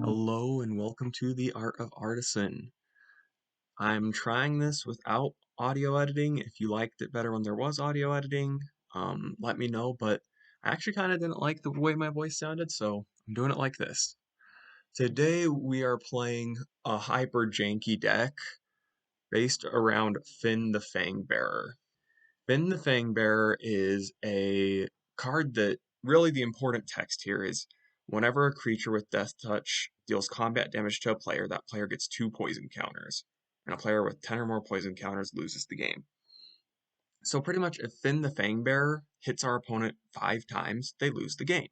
Hello and welcome to the Art of Artisan. I'm trying this without audio editing. If you liked it better when there was audio editing, let me know, but I actually kind of didn't like the way my voice sounded, so I'm doing it like this. Today we are playing a hyper janky deck based around Fynn the Fangbearer. Fynn the Fangbearer is a card that really the important text here is whenever a creature with Death Touch deals combat damage to a player, that player gets 2 poison counters. And a player with 10 or more poison counters loses the game. So pretty much if Fynn the Fangbearer hits our opponent 5 times, they lose the game.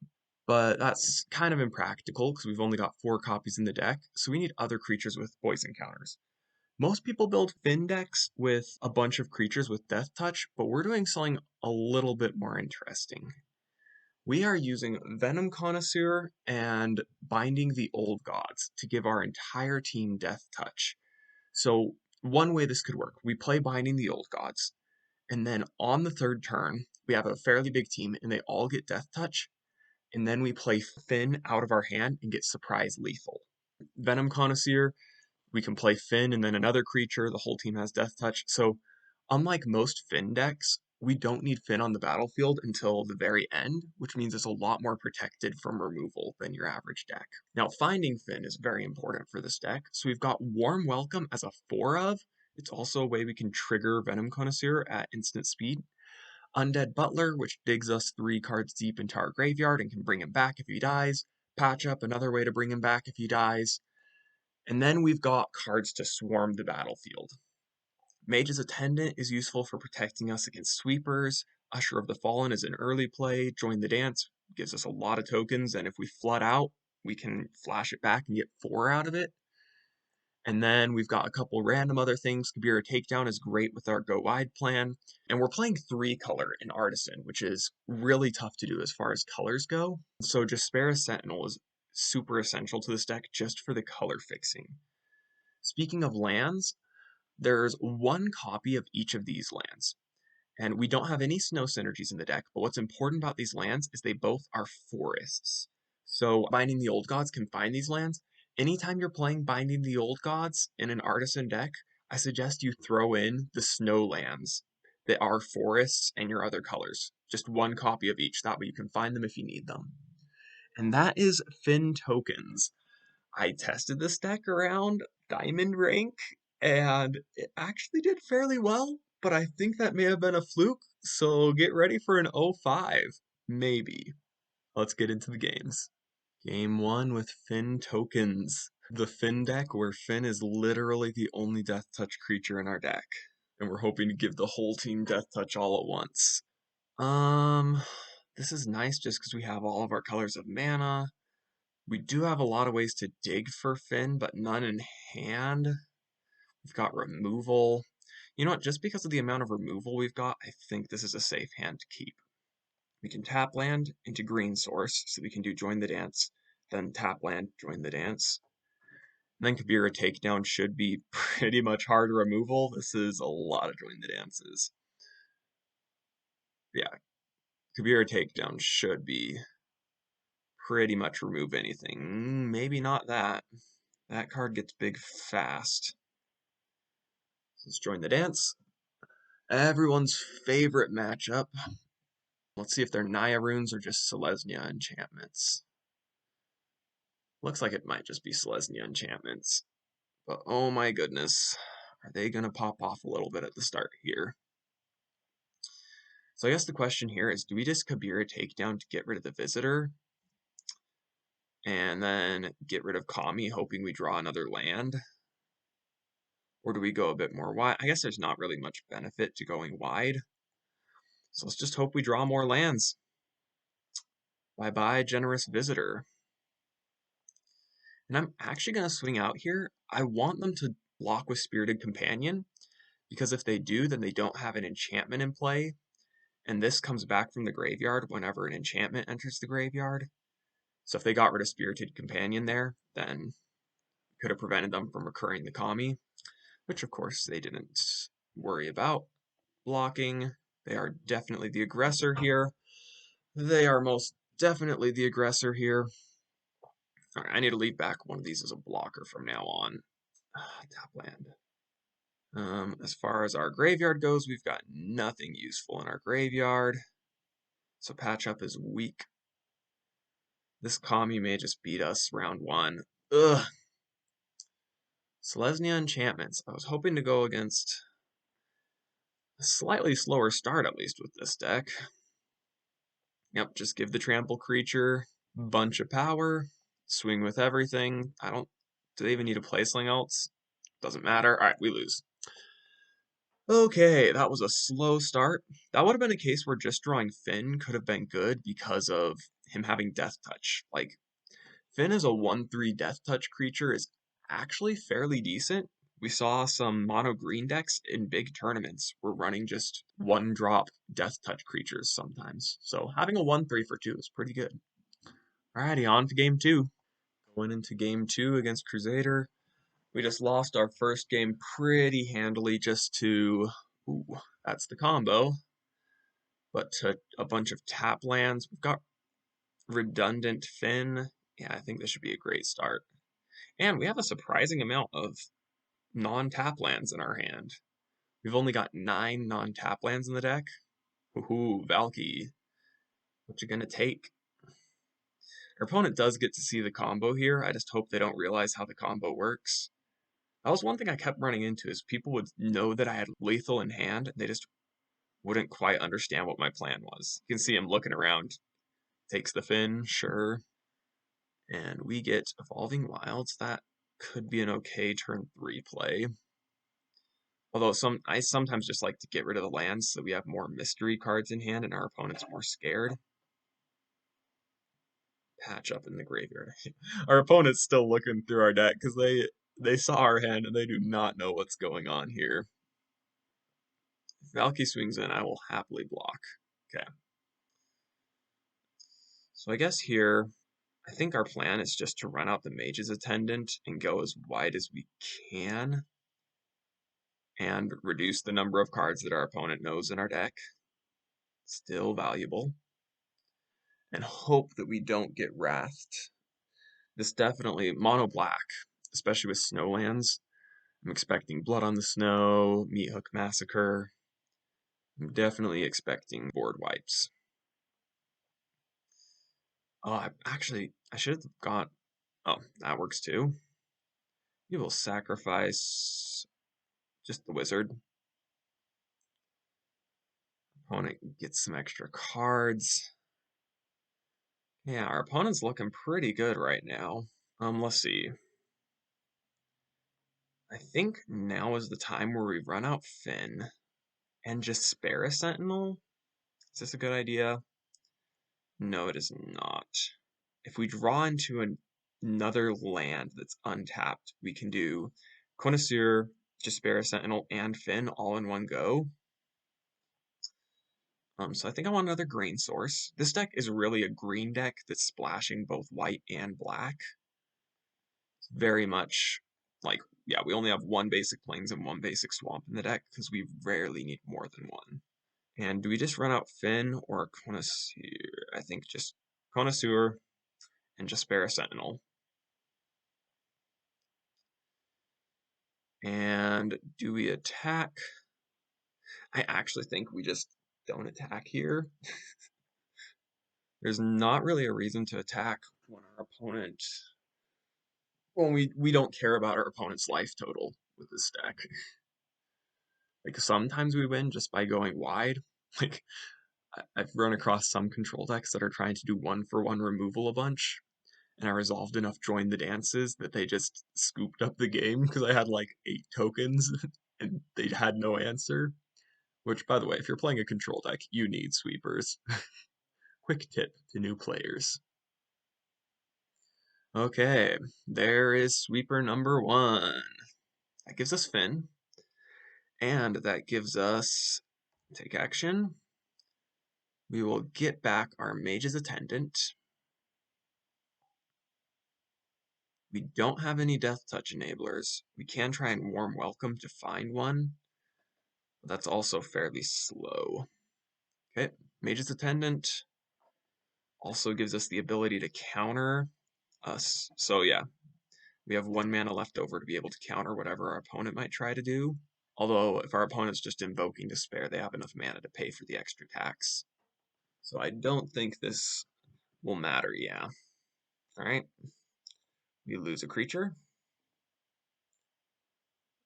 But that's kind of impractical because we've only got 4 copies in the deck, so we need other creatures with poison counters. Most people build Fynn decks with a bunch of creatures with Death Touch, but we're doing something a little bit more interesting. We are using Venom Connoisseur and Binding the Old Gods to give our entire team Death Touch. So one way this could work, we play Binding the Old Gods, and then on the third turn, we have a fairly big team and they all get Death Touch, and then we play Fynn out of our hand and get Surprise Lethal. Venom Connoisseur, we can play Fynn and then another creature, the whole team has Death Touch. So unlike most Fynn decks, we don't need Fynn on the battlefield until the very end, which means it's a lot more protected from removal than your average deck. Now finding Fynn is very important for this deck, so we've got Warm Welcome as a 4 of. It's also a way we can trigger Venom Connoisseur at instant speed. Undead Butler, which digs us 3 cards deep into our graveyard and can bring him back if he dies. Patch Up, another way to bring him back if he dies. And then we've got cards to swarm the battlefield. Mage's Attendant is useful for protecting us against sweepers. Usher of the Fallen is an early play. Join the Dance gives us a lot of tokens, and if we flood out, we can flash it back and get 4 out of it. And then we've got a couple random other things. Kabira Takedown is great with our Go Wide plan. And we're playing 3 color in Artisan, which is really tough to do as far as colors go. So Jaspera Sentinel is super essential to this deck just for the color fixing. Speaking of lands, there's 1 copy of each of these lands. And we don't have any snow synergies in the deck, but what's important about these lands is they both are forests. So Binding the Old Gods can find these lands. Anytime you're playing Binding the Old Gods in an Artisan deck, I suggest you throw in the snow lands that are forests and your other colors. Just 1 copy of each, that way you can find them if you need them. And that is Fynn tokens. I tested this deck around Diamond rank, and it actually did fairly well, but I think that may have been a fluke, so get ready for an 05. Maybe. Let's get into the games. Game 1 with Fynn tokens. The Fynn deck where Fynn is literally the only Death Touch creature in our deck, and we're hoping to give the whole team Death Touch all at once. This is nice just because we have all of our colors of mana. We do have a lot of ways to dig for Fynn, but none in hand. We've got removal. You know what, just because of the amount of removal we've got, I think this is a safe hand to keep. We can tap land into green source, so we can do Join the Dance, then tap land, Join the Dance. And then Kabira Takedown should be pretty much hard removal. This is a lot of Join the Dances. Yeah, Kabira Takedown should be pretty much remove anything. Maybe not that. That card gets big fast. Let's join the dance. Everyone's favorite matchup. Let's see if they're Naya runes or just Selesnya enchantments. Looks like it might just be Selesnya enchantments. But oh my goodness, are they going to pop off a little bit at the start here? So I guess the question here is, do we just Kabira Takedown to get rid of the Visitor? And then get rid of Kami, hoping we draw another land? Or do we go a bit more wide? I guess there's not really much benefit to going wide. So let's just hope we draw more lands. Bye-bye, Generous Visitor. And I'm actually going to swing out here. I want them to block with Spirited Companion, because if they do, then they don't have an enchantment in play. And this comes back from the graveyard whenever an enchantment enters the graveyard. So if they got rid of Spirited Companion there, then could have prevented them from recurring the Kami, which of course they didn't worry about. Blocking, they are definitely the aggressor here. They are most definitely the aggressor here. Alright, I need to leave back one of these as a blocker from now on. Top land. As far as our graveyard goes, we've got nothing useful in our graveyard. So patch up is weak. This Kami may just beat us round one. Ugh. Selesnya enchantments. I was hoping to go against a slightly slower start, at least, with this deck. Yep, just give the trample creature a bunch of power, swing with everything. Do they even need to play something else? Doesn't matter. Alright, we lose. Okay, that was a slow start. That would have been a case where just drawing Fynn could have been good because of him having Death Touch. Like, Fynn as a 1/3 Death Touch creature is actually fairly decent. We saw some mono green decks in big tournaments were running just 1-drop Death Touch creatures sometimes. So having a 1/3 for 2 is pretty good. Alrighty, on to game 2. Going into game 2 against Crusader. We just lost our first game pretty handily just to, ooh, that's the combo, but to a bunch of tap lands. We've got redundant Fynn. Yeah, I think this should be a great start. And we have a surprising amount of non-tap lands in our hand. We've only got 9 non-tap lands in the deck. Woohoo, Valky. What you gonna take? Our opponent does get to see the combo here. I just hope they don't realize how the combo works. That was one thing I kept running into, is people would know that I had lethal in hand, and they just wouldn't quite understand what my plan was. You can see him looking around. Takes the Fynn, sure. And we get Evolving Wilds. That could be an okay turn 3 play. Although I sometimes just like to get rid of the lands so we have more mystery cards in hand and our opponent's more scared. Patch up in the graveyard. Our opponent's still looking through our deck because they saw our hand and they do not know what's going on here. If Valky swings in, I will happily block. Okay. So I guess here, I think our plan is just to run out the Mage's Attendant and go as wide as we can and reduce the number of cards that our opponent knows in our deck. Still valuable. And hope that we don't get wrathed. This definitely, mono black, especially with snowlands. I'm expecting Blood on the Snow, Meat Hook Massacre. I'm definitely expecting board wipes. Oh, I should have got, oh, that works too. You will sacrifice just the wizard. Opponent gets some extra cards. Yeah, our opponent's looking pretty good right now. Let's see. I think now is the time where we run out Fynn and just spare a Sentinel. Is this a good idea? No, it is not. If we draw into another land that's untapped, we can do Connoisseur, just spare a Sentinel, and Fynn all in one go. So I think I want another green source. This deck is really a green deck that's splashing both white and black. It's very much like, yeah, we only have 1 basic plains and 1 basic swamp in the deck because we rarely need more than 1. And do we just run out Fynn or Connoisseur? I think just Connoisseur and just spare a Sentinel. And do we attack? I actually think we just don't attack here. There's not really a reason to attack when our opponent... Well, we don't care about our opponent's life total with this deck. Like, sometimes we win just by going wide. Like, I've run across some control decks that are trying to do 1-for-1 removal a bunch, and I resolved enough join the dances that they just scooped up the game because I had like 8 tokens and they had no answer. Which, by the way, if you're playing a control deck, you need sweepers. Quick tip to new players. Okay, there is sweeper number 1. That gives us Fynn, and that gives us take action. We will get back our Mage's Attendant. We don't have any Death Touch enablers. We can try and Warm Welcome to find one, but that's also fairly slow. Okay, Mage's Attendant. Also gives us the ability to counter us. So yeah, we have 1 mana left over to be able to counter whatever our opponent might try to do. Although, if our opponent's just invoking Despair, they have enough mana to pay for the extra tax. So I don't think this will matter, yeah. Alright, we lose a creature.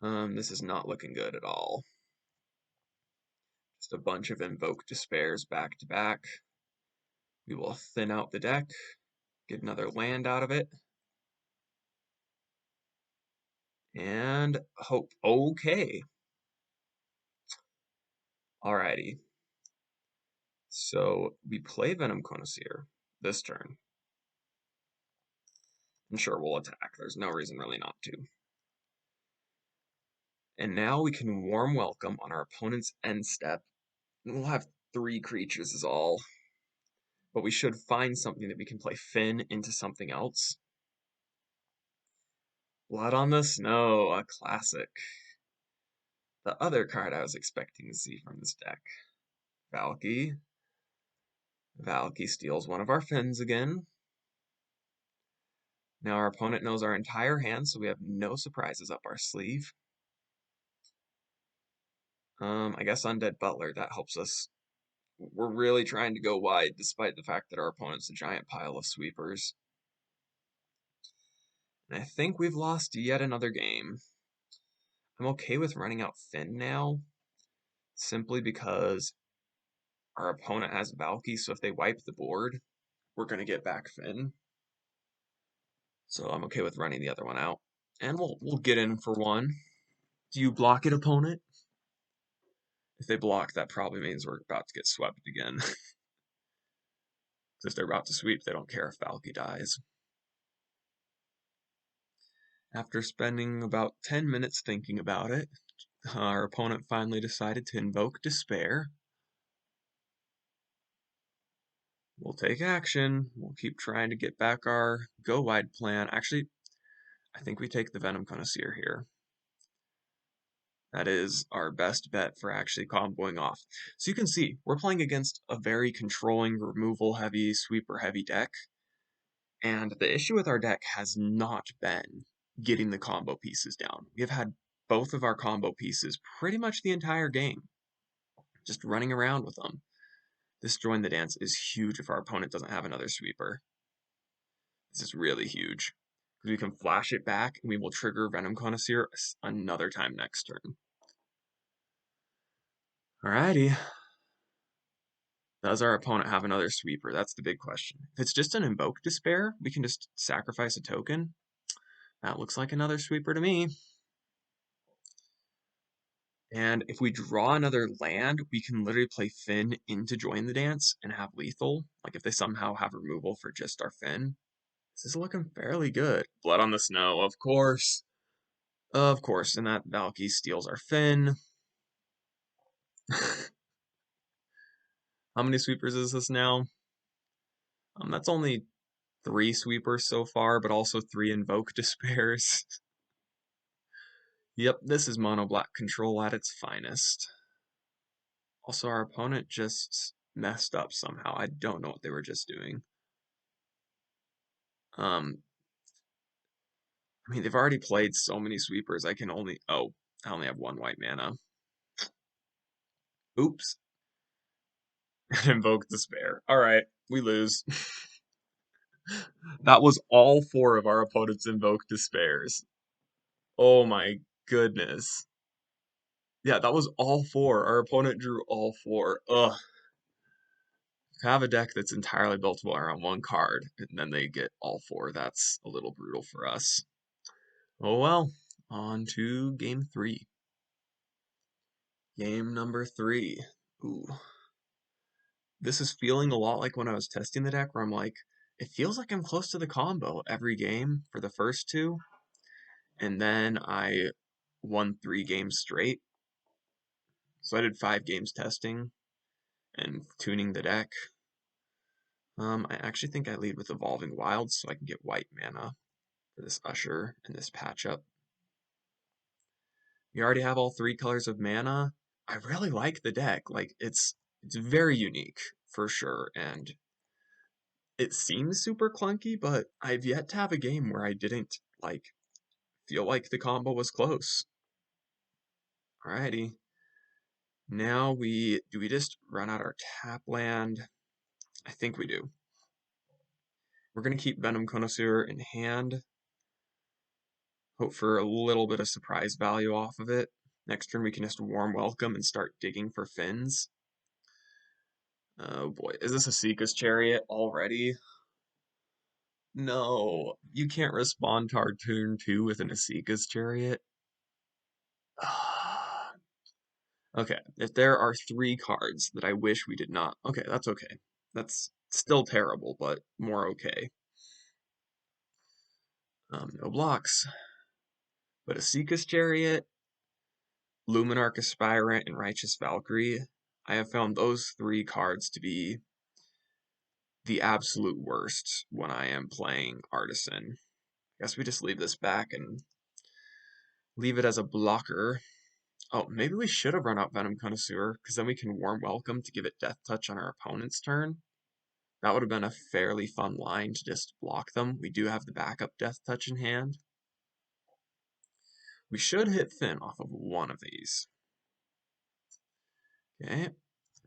This is not looking good at all. Just a bunch of Invoke Despairs back to back. We will thin out the deck, get another land out of it, and hope. Okay. Alrighty. So we play Venom Connoisseur this turn. And sure, we'll attack. There's no reason really not to. And now we can Warm Welcome on our opponent's end step. And we'll have 3 creatures is all. But we should find something that we can play Fynn into something else. Blood on the Snow, a classic. The other card I was expecting to see from this deck. Valky. Valky steals one of our Fynns again. Now our opponent knows our entire hand, so we have no surprises up our sleeve. I guess Undead Butler, that helps us. We're really trying to go wide, despite the fact that our opponent's a giant pile of sweepers. And I think we've lost yet another game. I'm okay with running out Fynn now, simply because our opponent has Valky, so if they wipe the board, we're going to get back Fynn. So I'm okay with running the other one out. And we'll get in for one. Do you block it, opponent? If they block, that probably means we're about to get swept again. If they're about to sweep, they don't care if Valky dies. After spending about 10 minutes thinking about it, our opponent finally decided to invoke Despair. We'll take action. We'll keep trying to get back our go-wide plan. Actually, I think we take the Venom Connoisseur here. That is our best bet for actually comboing off. So you can see, we're playing against a very controlling, removal-heavy, sweeper-heavy deck. And the issue with our deck has not been getting the combo pieces down. We have had both of our combo pieces pretty much the entire game, just running around with them. This Join the Dance is huge if our opponent doesn't have another sweeper. This is really huge, because we can flash it back, and we will trigger Venom Connoisseur another time next turn. Alrighty. Does our opponent have another sweeper? That's the big question. If it's just an Invoke Despair, we can just sacrifice a token. That looks like another sweeper to me. And if we draw another land, we can literally play Fynn into Join the Dance and have lethal. Like if they somehow have removal for just our Fynn. This is looking fairly good. Blood on the Snow, of course. Of course, and that Valky steals our Fynn. How many sweepers is this now? That's only 3 sweepers so far, but also 3 Invoke Despairs. Yep, this is mono black control at its finest. Also, our opponent just messed up somehow. I don't know what they were just doing. I mean, they've already played so many sweepers. I only have 1 white mana. Oops. Invoke Despair. Alright, we lose. That was all 4 of our opponent's Invoke Despairs. Oh my goodness. Yeah, that was all 4. Our opponent drew all 4. Ugh. Have a deck that's entirely built around 1 card, and then they get all 4. That's a little brutal for us. Oh well, on to game 3. Game number 3. Ooh. This is feeling a lot like when I was testing the deck, where I'm like, it feels like I'm close to the combo every game for the first 2, and then I won 3 games straight. So I did 5 games testing and tuning the deck. I actually think I lead with Evolving Wilds so I can get white mana for this Usher and this patch up. We already have all 3 colors of mana. I really like the deck. Like it's very unique for sure, and It seems super clunky, but I've yet to have a game where I didn't, like, feel like the combo was close. Alrighty. Now do we just run out our tap land? I think we do. We're gonna keep Venom Connoisseur in hand. Hope for a little bit of surprise value off of it. Next turn we can just warm welcome and start digging for Fynns. Oh boy, is this a Seeka's Chariot already? No, you can't respond to our turn 2 with an Asika's Chariot. Okay, if there are 3 cards that I wish we did not, okay, that's okay. That's still terrible, but more okay. No blocks. But Asika's Chariot, Luminarch Aspirant, and Righteous Valkyrie, I have found those 3 cards to be the absolute worst when I am playing Artisan. Guess we just leave this back and leave it as a blocker. Oh, maybe we should have run out Venom Connoisseur, because then we can Warm Welcome to give it Death Touch on our opponent's turn. That would have been a fairly fun line to just block them. We do have the backup Death Touch in hand. We should hit Fynn off of one of these. Okay,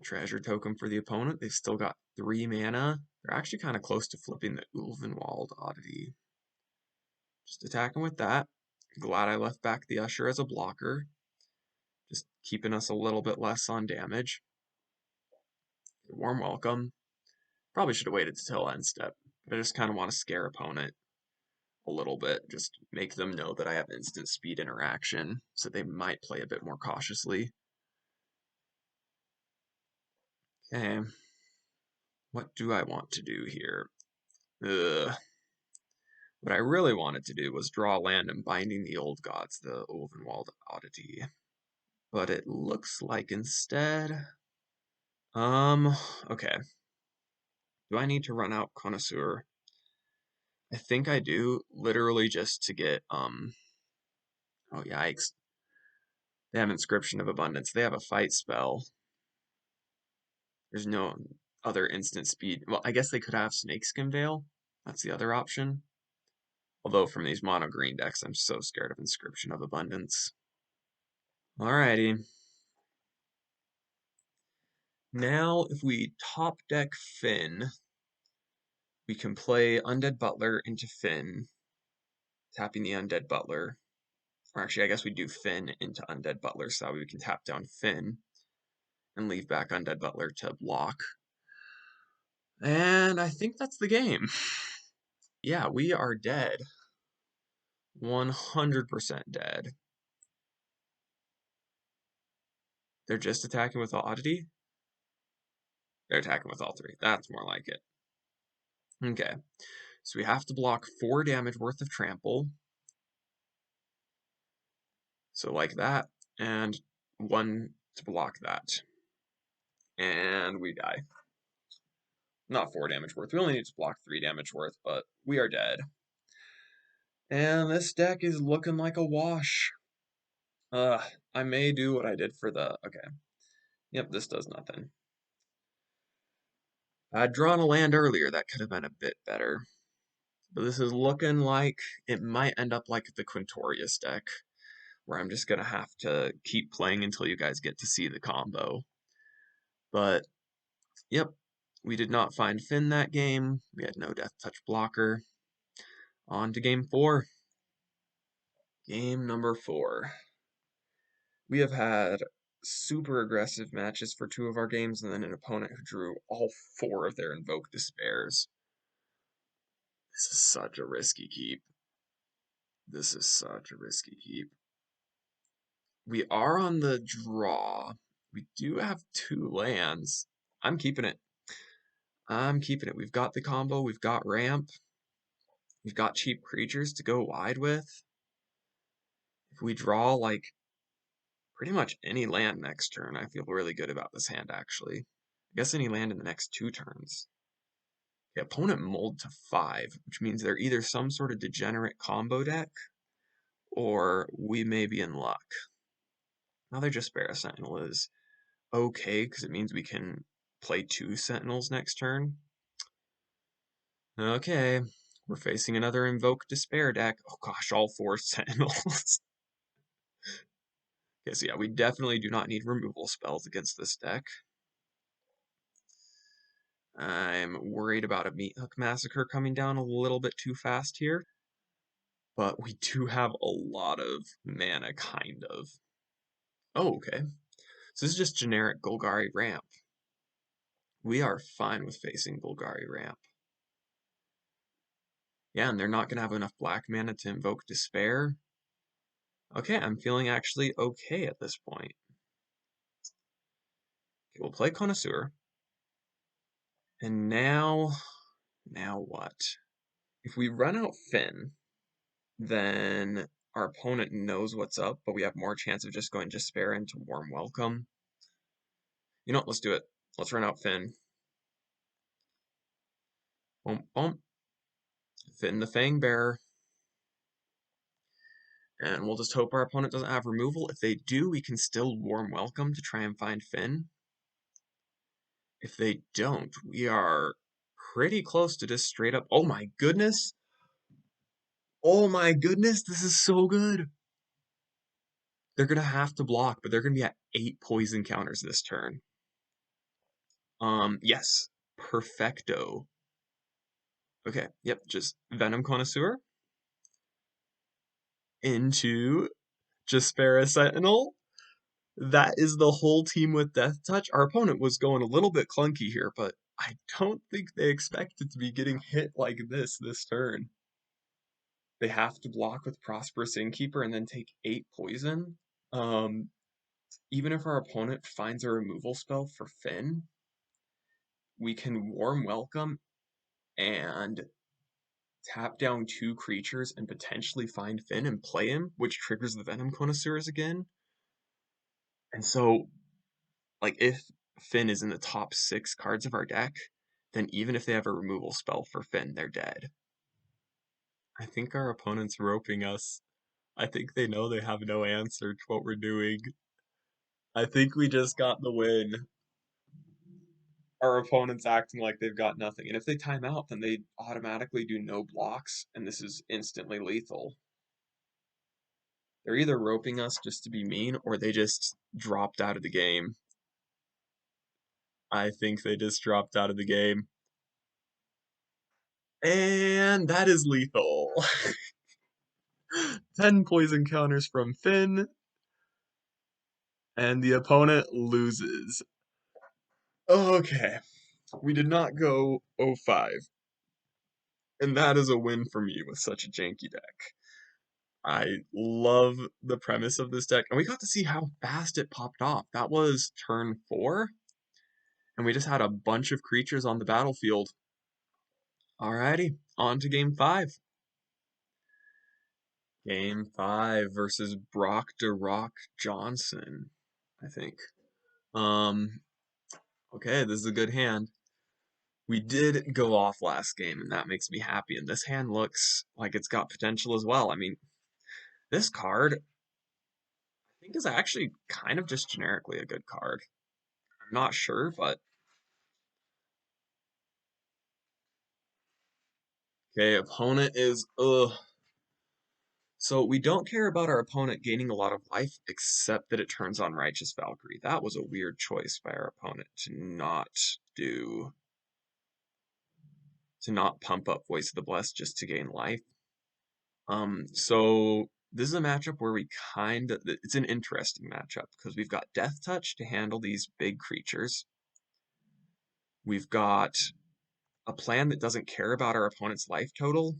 treasure token for the opponent. They've still got 3 mana. They're actually kind of close to flipping the Ulvenwald Oddity. Just attacking with that. Glad I left back the Usher as a blocker. Just keeping us a little bit less on damage. Warm welcome. Probably should have waited till end step, but I just kind of want to scare opponent a little bit. Just make them know that I have instant speed interaction, so they might play a bit more cautiously. Okay. What do I want to do here? What I really wanted to do was draw land and binding the old gods, the Ulvenwald Oddity. But it looks like instead... okay. Do I need to run out Connoisseur? I think I do, literally just to get, oh yikes. They have Inscription of Abundance. They have a fight spell. There's no other instant speed. Well, I guess they could have Snakeskin Veil. That's the other option. Although from these mono green decks, I'm so scared of Inscription of Abundance. Alrighty. Now, if we top deck Fynn, we can play Undead Butler into Fynn, tapping the Undead Butler. Or actually, I guess we do Fynn into Undead Butler, so that way we can tap down Fynn and leave back Undead Butler to block. And I think that's the game. Yeah, we are dead. 100% dead. They're just attacking with Oddity? They're attacking with all 3. That's more like it. Okay, so we have to block 4 damage worth of trample. So like that, and 1 to block that. And we die. Not 4 damage worth. We only need to block 3 damage worth, but we are dead. And this deck is looking like a wash. I may do what I did for the... Okay. Yep, this does nothing. I'd drawn a land earlier, that could have been a bit better. But this is looking like it might end up like the Quintorius deck, where I'm just going to have to keep playing until you guys get to see the combo. But, yep, we did not find Fynn that game. We had no Death Touch blocker. On to game 4. Game number 4. We have had super aggressive matches for 2 of our games, and then an opponent who drew all 4 of their Invoke Despairs. This is such a risky keep. This is such a risky keep. We are on the draw. We do have 2 lands. I'm keeping it. I'm keeping it. We've got the combo. We've got ramp. We've got cheap creatures to go wide with. If we draw, like, pretty much any land next turn, I feel really good about this hand, actually. I guess any land in the next 2 turns. The opponent mulled to 5, which means they're either some sort of degenerate combo deck, or we may be in luck. Another Jaspera Sentinel is okay, because it means we can play 2 Sentinels next turn. Okay, we're facing another Invoke Despair deck. Oh gosh, all 4 Sentinels. Okay, so yeah, we definitely do not need removal spells against this deck. I'm worried about a Meat Hook Massacre coming down a little bit too fast here, but we do have a lot of mana, kind of. Oh, okay. So this is just generic Golgari Ramp. We are fine with facing Golgari Ramp. Yeah, and they're not going to have enough black mana to invoke Despair. Okay, I'm feeling actually okay at this point. Okay, we'll play Connoisseur. And now what? If we run out Fynn, then our opponent knows what's up, but we have more chance of just going Despair into Warm Welcome. You know what, let's do it. Let's run out Fynn. Boom, boom. Fynn the Fangbearer. And we'll just hope our opponent doesn't have removal. If they do, we can still Warm Welcome to try and find Fynn. If they don't, we are pretty close to just straight up. Oh my goodness! Oh my goodness, this is so good! They're gonna have to block, but they're gonna be at 8 poison counters this turn. Yes. Perfecto. Okay, yep, just Venom Connoisseur into Jaspera Sentinel. That is the whole team with Death Touch. Our opponent was going a little bit clunky here, but I don't think they expected to be getting hit like this turn. They have to block with Prosperous Innkeeper and then take 8 poison. Um, Even if our opponent finds a removal spell for Fynn, we can Warm Welcome and tap down 2 creatures and potentially find Fynn and play him, which triggers the Venom Connoisseurs again. And so, like, if Fynn is in the top 6 cards of our deck, then even if they have a removal spell for Fynn, they're dead. I think our opponent's roping us. I think they know they have no answer to what we're doing. I think we just got the win. Our opponent's acting like they've got nothing. And if they time out, then they automatically do no blocks, and this is instantly lethal. They're either roping us just to be mean, or they just dropped out of the game. I think they just dropped out of the game. And that is lethal. 10 poison counters from Fynn, and the opponent loses. Okay, we did not go 0-5. And that is a win for me with such a janky deck. I love the premise of this deck, and we got to see how fast it popped off. That was turn 4, and we just had a bunch of creatures on the battlefield. Alrighty, on to game 5. Game 5 versus Brock DeRock Johnson, I think. Um, okay, this is a good hand. We did go off last game, and that makes me happy, and this hand looks like it's got potential as well. I mean, this card, I think, is actually kind of just generically a good card. I'm not sure, but okay, opponent is so we don't care about our opponent gaining a lot of life, except that it turns on Righteous Valkyrie. That was a weird choice by our opponent to not pump up Voice of the Blessed just to gain life. So this is a matchup where it's an interesting matchup because we've got Death Touch to handle these big creatures. We've got a plan that doesn't care about our opponent's life total,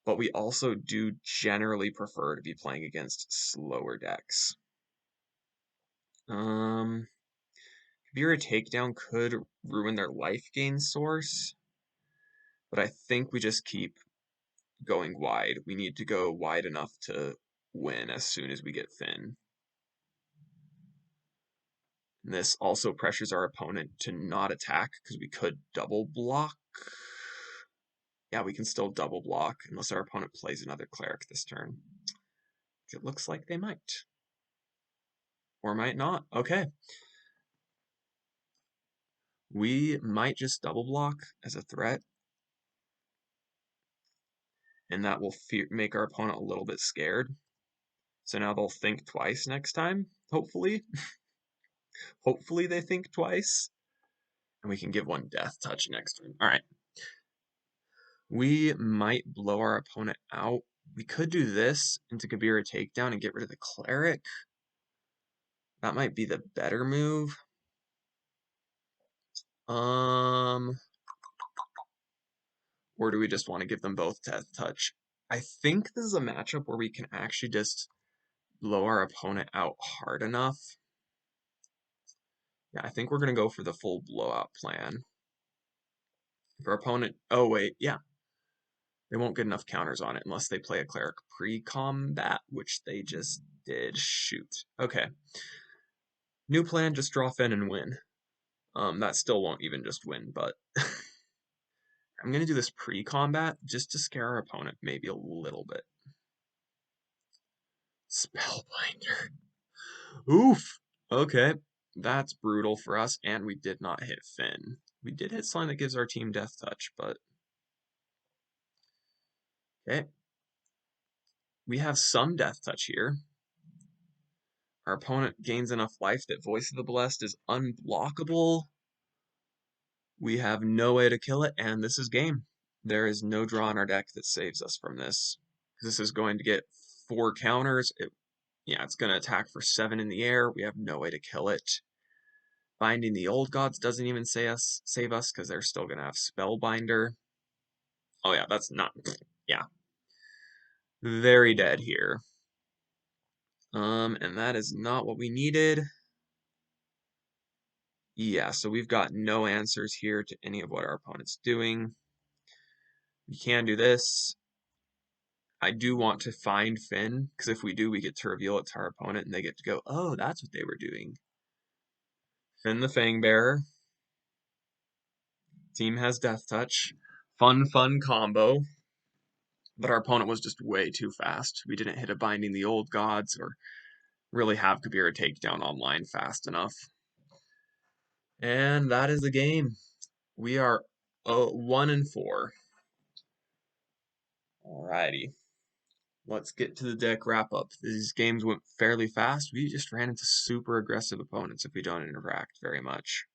but we also do generally prefer to be playing against slower decks. Vera Takedown could ruin their life gain source, but I think we just keep going wide. We need to go wide enough to win as soon as we get Fynn. And this also pressures our opponent to not attack because we could double block. Yeah, we can still double block unless our opponent plays another Cleric this turn. It looks like they might. Or might not. Okay. We might just double block as a threat. and that will make our opponent a little bit scared. So now they'll think twice next time, hopefully. Hopefully they think twice. And we can give one Death Touch next turn. All right. We might blow our opponent out. We could do this into Kabira Takedown and get rid of the Cleric. That might be the better move. Or do we just want to give them both Death Touch? I think this is a matchup where we can actually just blow our opponent out hard enough. Yeah, I think we're going to go for the full blowout plan. If our opponent... Oh, wait, yeah. They won't get enough counters on it unless they play a Cleric pre-combat, which they just did. Shoot. Okay. New plan, just draw Fynn and win. That still won't even just win, but... I'm going to do this pre-combat just to scare our opponent maybe a little bit. Spellbinder. Oof! Okay. That's brutal for us, and we did not hit Fynn. We did hit something that gives our team Death Touch, but... Okay. We have some Death Touch here. Our opponent gains enough life that Voice of the Blessed is unblockable. We have no way to kill it, and this is game. There is no draw in our deck that saves us from this. This is going to get 4 counters. It's going to attack for 7 in the air. We have no way to kill it. Binding the Old Gods doesn't even save us because they're still going to have Spellbinder. Oh yeah, that's not... Yeah. Very dead here. And that is not what we needed. Yeah, so we've got no answers here to any of what our opponent's doing. We can do this. I do want to find Fynn, because if we do, we get to reveal it to our opponent, and they get to go, oh, that's what they were doing. Fynn the Fangbearer. Team has Death Touch. Fun combo. But our opponent was just way too fast. We didn't hit a Binding the Old Gods, or really have Kabira Takedown online fast enough. And that is the game. We are 1-4. Alrighty. Let's get to the deck wrap-up. These games went fairly fast. We just ran into super aggressive opponents if we don't interact very much.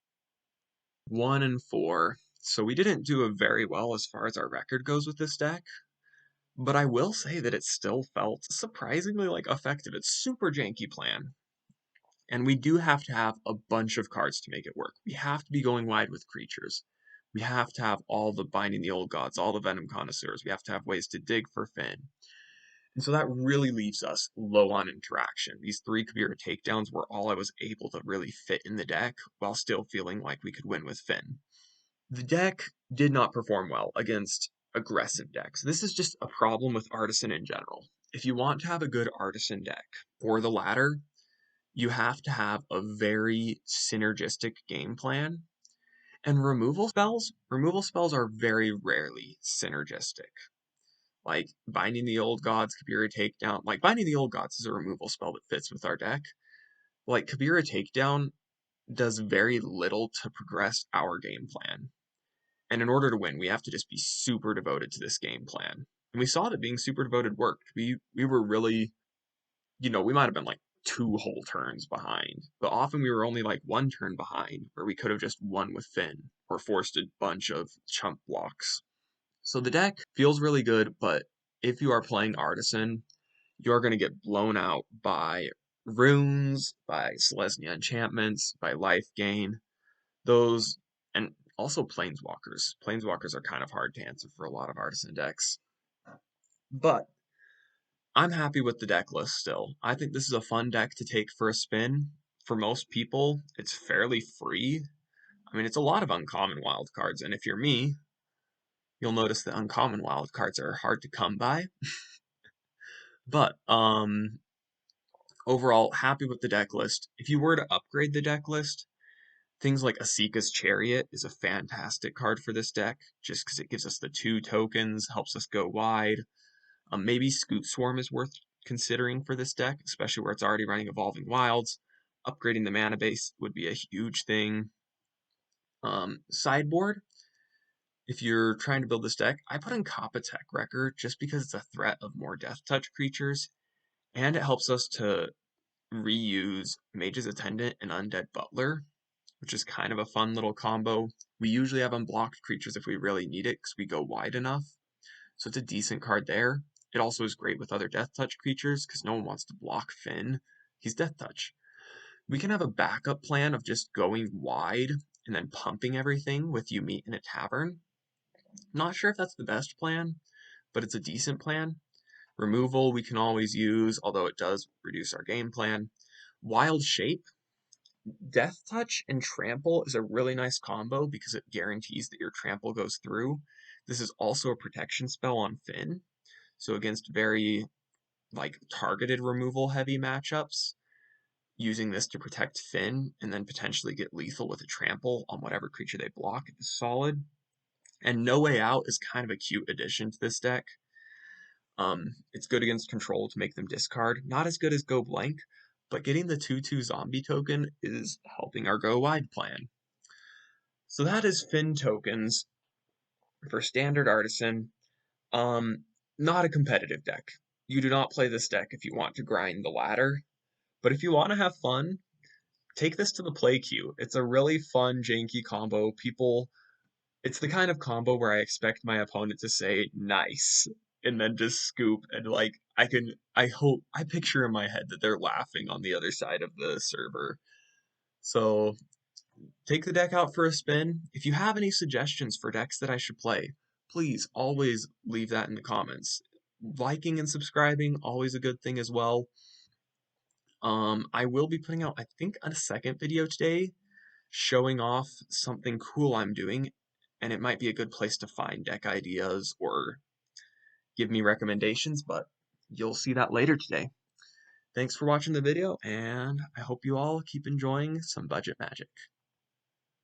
1-4. So we didn't do very well as far as our record goes with this deck. But I will say that it still felt surprisingly effective. It's super janky plan. And we do have to have a bunch of cards to make it work. We have to be going wide with creatures. We have to have all the Binding the Old Gods, all the Venom Connoisseurs. We have to have ways to dig for Fynn. And so that really leaves us low on interaction. These 3 Kabira takedowns were all I was able to really fit in the deck while still feeling like we could win with Fynn. The deck did not perform well against aggressive decks. This is just a problem with Artisan in general. If you want to have a good Artisan deck for the ladder, you have to have a very synergistic game plan. And removal spells are very rarely synergistic. Like Binding the Old Gods, Kabira Takedown. Like Binding the Old Gods is a removal spell that fits with our deck. Like Kabira Takedown does very little to progress our game plan. And in order to win, we have to just be super devoted to this game plan. And we saw that being super devoted worked. We were really, we might have been 2 whole turns behind. But often we were only 1 turn behind, where we could have just won with Fynn or forced a bunch of chump blocks. So the deck feels really good, but if you are playing Artisan, you're going to get blown out by runes, by Selesnya enchantments, by life gain. Those, and also Planeswalkers. Planeswalkers are kind of hard to answer for a lot of Artisan decks. But I'm happy with the deck list still. I think this is a fun deck to take for a spin. For most people, it's fairly free. I mean, it's a lot of uncommon wild cards, and if you're me, you'll notice that uncommon wild cards are hard to come by. But, overall, happy with the deck list. If you were to upgrade the deck list, things like Asika's Chariot is a fantastic card for this deck, just because it gives us the 2 tokens, helps us go wide. Maybe Scoot Swarm is worth considering for this deck, especially where it's already running Evolving Wilds. Upgrading the mana base would be a huge thing. Sideboard If you're trying to build this deck, I put in Kopatech Wrecker just because it's a threat of more Death Touch creatures, and it helps us to reuse Mage's Attendant and Undead Butler, which is kind of a fun little combo. We usually have unblocked creatures if we really need it because we go wide enough, so it's a decent card there. It also is great with other Death Touch creatures because no one wants to block Fynn. He's Death Touch. We can have a backup plan of just going wide and then pumping everything with You Meet in a Tavern. Not sure if that's the best plan, but it's a decent plan. Removal we can always use, although it does reduce our game plan. Wild Shape. Death Touch and Trample is a really nice combo because it guarantees that your Trample goes through. This is also a protection spell on Fynn, so against very targeted removal heavy matchups, using this to protect Fynn and then potentially get lethal with a Trample on whatever creature they block is solid. And No Way Out is kind of a cute addition to this deck. It's good against control to make them discard. Not as good as Go Blank, but getting the 2/2 zombie token is helping our Go Wide plan. So that is Fynn tokens for Standard Artisan. Not a competitive deck. You do not play this deck if you want to grind the ladder, but if you want to have fun, take this to the play queue. It's a really fun, janky combo. It's the kind of combo where I expect my opponent to say nice and then just scoop and I picture in my head that they're laughing on the other side of the server. So take the deck out for a spin. If you have any suggestions for decks that I should play, please always leave that in the comments. Liking and subscribing, always a good thing as well. I will be putting out, I think, a second video today showing off something cool I'm doing, and it might be a good place to find deck ideas or give me recommendations, but you'll see that later today. Thanks for watching the video, and I hope you all keep enjoying some budget magic.